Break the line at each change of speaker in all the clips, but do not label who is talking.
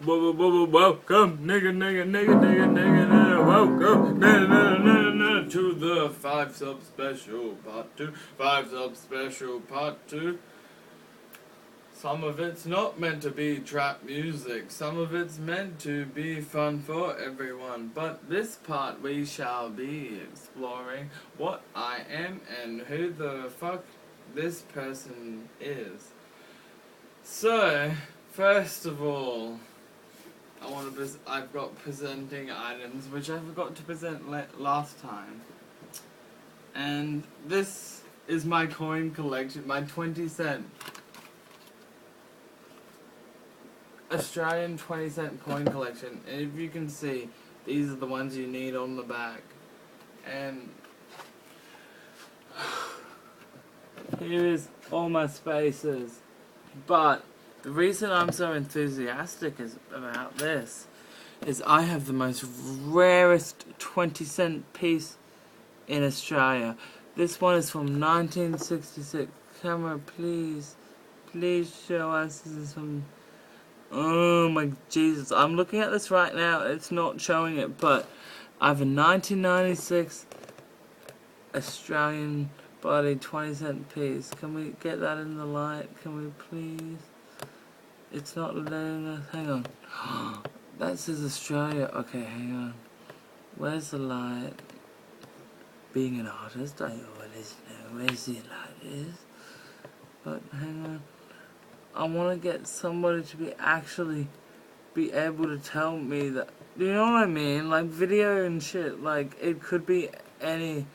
Welcome, nigga, welcome, to the 5 sub special part 2. 5 sub special part 2. Some of it's not meant to be trap music, some of it's meant to be fun for everyone. But this part we shall be exploring what I am and who the fuck this person is. So, first of all, I've got presenting items, which I forgot to present last time. And this is my coin collection, my 20-cent Australian 20-cent coin collection. And if you can see, these are the ones you need on the back. And here is all my spaces. But the reason I'm so enthusiastic about this is I have the most rarest 20-cent piece in Australia. This one is from 1966. Camera, please show us. This is from... Oh my Jesus. I'm looking at this right now. It's not showing it, but I have a 1996 Australian body 20-cent piece. Can we get that in the light? Can we please? It's not letting us. Hang on. That says Australia. Okay, hang on. Where's the light? Being an artist, I always know where the light is. But hang on. I want to get somebody to be able to tell me that. You know what I mean? Like video and shit. Like it could be any.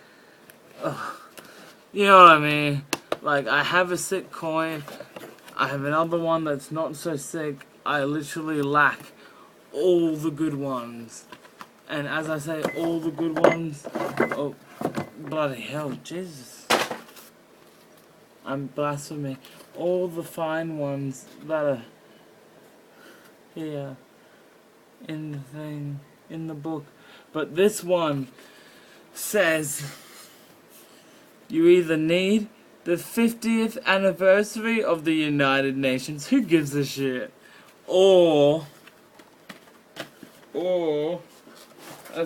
You know what I mean? Like I have a sick coin. I have another one that's not so sick. I literally lack all the good ones. And as I say, all the good ones... Oh, bloody hell, Jesus. I'm blasphemy. All the fine ones that are here in the thing, in the book. But this one says you either need the 50th anniversary of the United Nations. Who gives a shit? Or...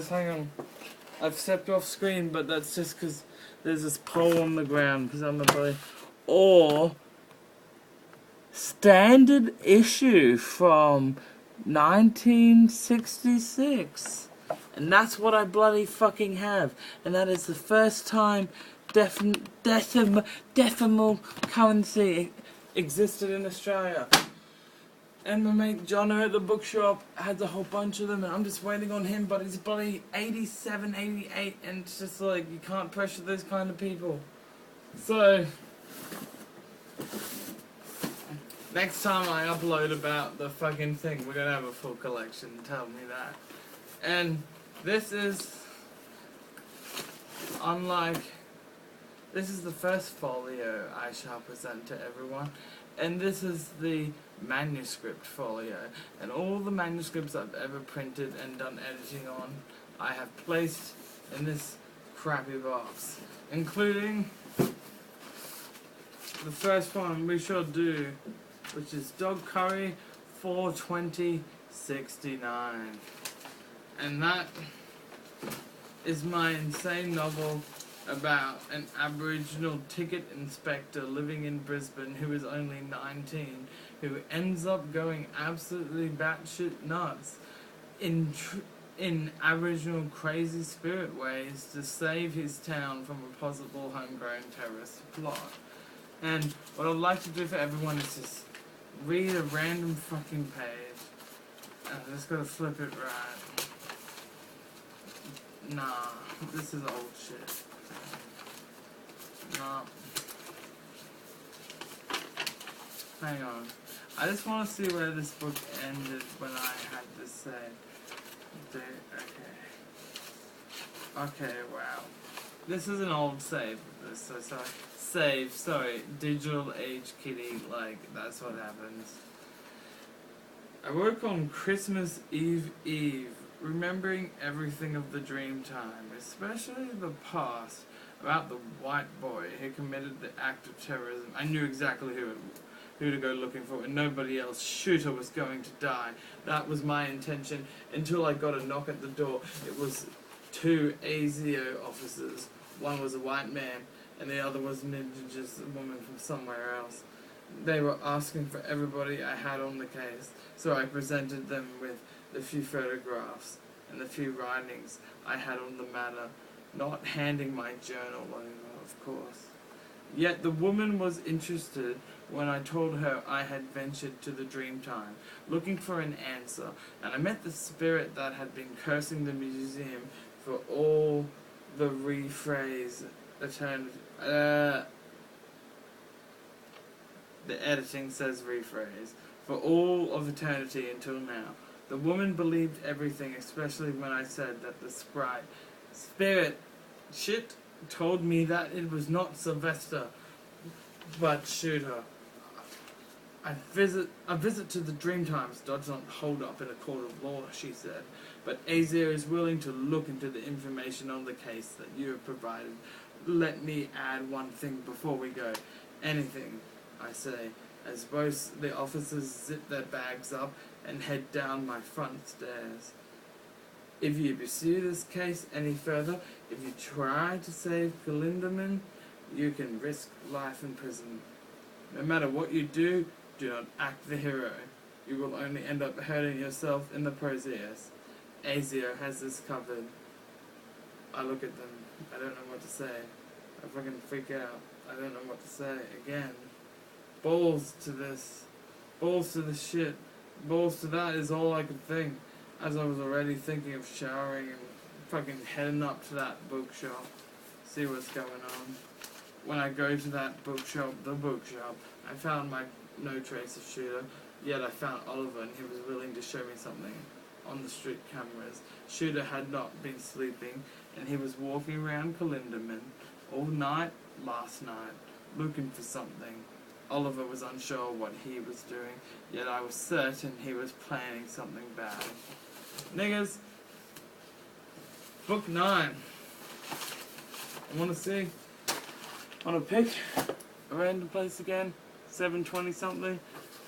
hang on. I've stepped off screen, but that's just because there's this pole on the ground, because I'm a boy. Or... standard issue from 1966. And that's what I bloody fucking have. And that is the first time decimal currency existed in Australia. And my mate Jono at the bookshop has a whole bunch of them, and I'm just waiting on him, but he's bloody 87, 88, and it's just like, you can't pressure those kind of people. So, next time I upload about the fucking thing, we're gonna have a full collection, tell me that. And this is, this is the first folio I shall present to everyone. And this is the manuscript folio. And all the manuscripts I've ever printed and done editing on, I have placed in this crappy box. Including the first one we shall do, which is Dog Curry 42069. And that is my insane novel about an Aboriginal ticket inspector living in Brisbane who is only 19, who ends up going absolutely batshit nuts in Aboriginal crazy spirit ways to save his town from a possible homegrown terrorist plot. And what I'd like to do for everyone is just read a random fucking page. And I just gotta flip it right. Nah, this is old shit. Nah. Hang on. I just want to see where this book ended when I had this save. Okay, wow. This is an old save. So sorry. Sorry. Digital age kitty, like, that's what happens. I woke on Christmas Eve, remembering everything of the dream time, especially the past, about the white boy who committed the act of terrorism. I knew exactly who it who to go looking for and nobody else. Shooter was going to die. That was my intention until I got a knock at the door. It was 2 ASIO officers. One was a white man and the other was an indigenous woman from somewhere else. They were asking for everybody I had on the case, so I presented them with the few photographs and the few writings I had on the matter, not handing my journal over, of course. Yet the woman was interested when I told her I had ventured to the Dreamtime, looking for an answer, and I met the spirit that had been cursing the museum for all the rephrase eternity. The editing says rephrase. For all of eternity until now. The woman believed everything, especially when I said that the spirit shit told me that it was not Sylvester, but Shooter. A visit to the Dreamtimes does not hold up in a court of law, she said, but ASIO is willing to look into the information on the case that you have provided. Let me add one thing before we go. Anything, I say, as both the officers zip their bags up and head down my front stairs. If you pursue this case any further, if you try to save Glinderman, you can risk life in prison. No matter what you do not act the hero. You will only end up hurting yourself in the process. ASIO has this covered. I look at them. I don't know what to say. I fucking freak out. I don't know what to say. Again. Balls to this. Balls to this shit. Balls to that is all I could think. As I was already thinking of showering and fucking heading up to that bookshop. See what's going on. When I go to that bookshop, I found no trace of Shooter. Yet I found Oliver and he was willing to show me something on the street cameras. Shooter had not been sleeping and he was walking around Glinderman all night last night looking for something. Oliver was unsure what he was doing, yet I was certain he was planning something bad. Niggas, book 9. I want to see. I want to pick a random place again. 720 something.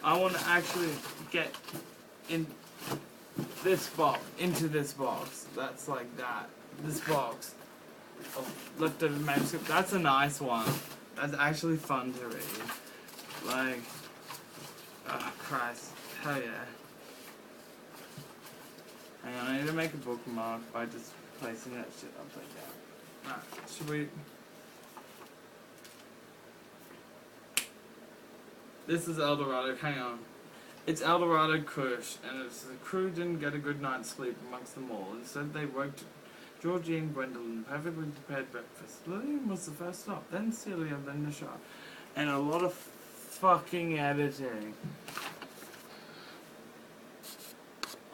I want to actually get in this box, into this box. That's like that. This box of leftover manuscript. That's a nice one. That's actually fun to read. Like, oh Christ, hell yeah. Hang on, I need to make a bookmark by just placing that shit upside down. Alright, should we... This is Eldorado, hang on. It's Eldorado Kush, and it's the crew didn't get a good night's sleep amongst them all. Instead they woke Georgie and Gwendolyn, perfectly prepared breakfast. Lillian was the first stop, then Celia, then Nisha. And a lot of fucking editing.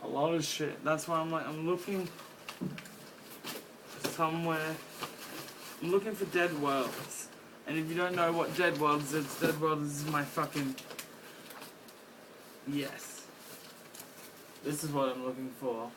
A lot of shit. That's why I'm like, I'm looking somewhere. I'm looking for Dead Worlds. And if you don't know what Dead Worlds is, Dead Worlds is my fucking... Yes. This is what I'm looking for.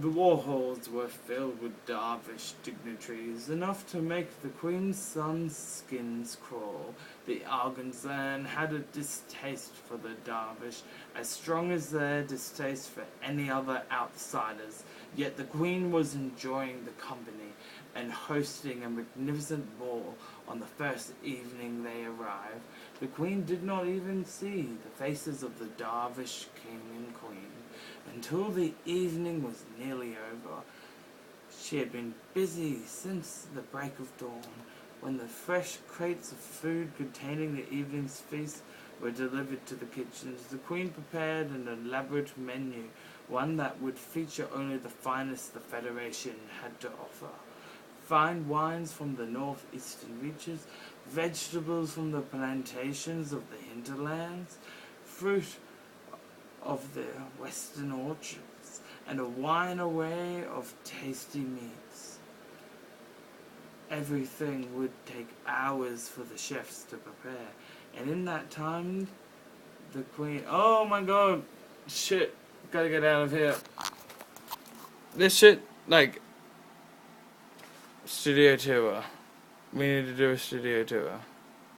The war halls were filled with Dervish dignitaries, enough to make the Queen's son's skins crawl. The Arganzan had a distaste for the Dervish, as strong as their distaste for any other outsiders, yet the Queen was enjoying the company and hosting a magnificent ball on the first evening they arrived. The Queen did not even see the faces of the Dervish King and Queen until the evening was nearly over. She had been busy since the break of dawn, when the fresh crates of food containing the evening's feast were delivered to the kitchens. The Queen prepared an elaborate menu, one that would feature only the finest the Federation had to offer. Fine wines from the northeastern reaches, vegetables from the plantations of the hinterlands, fruit of the western orchards, and a wide array of tasty meats. Everything would take hours for the chefs to prepare, and in that time, the Queen... Oh my god! Shit! Gotta get out of here. This shit, like... Studio tour. We need to do a studio tour.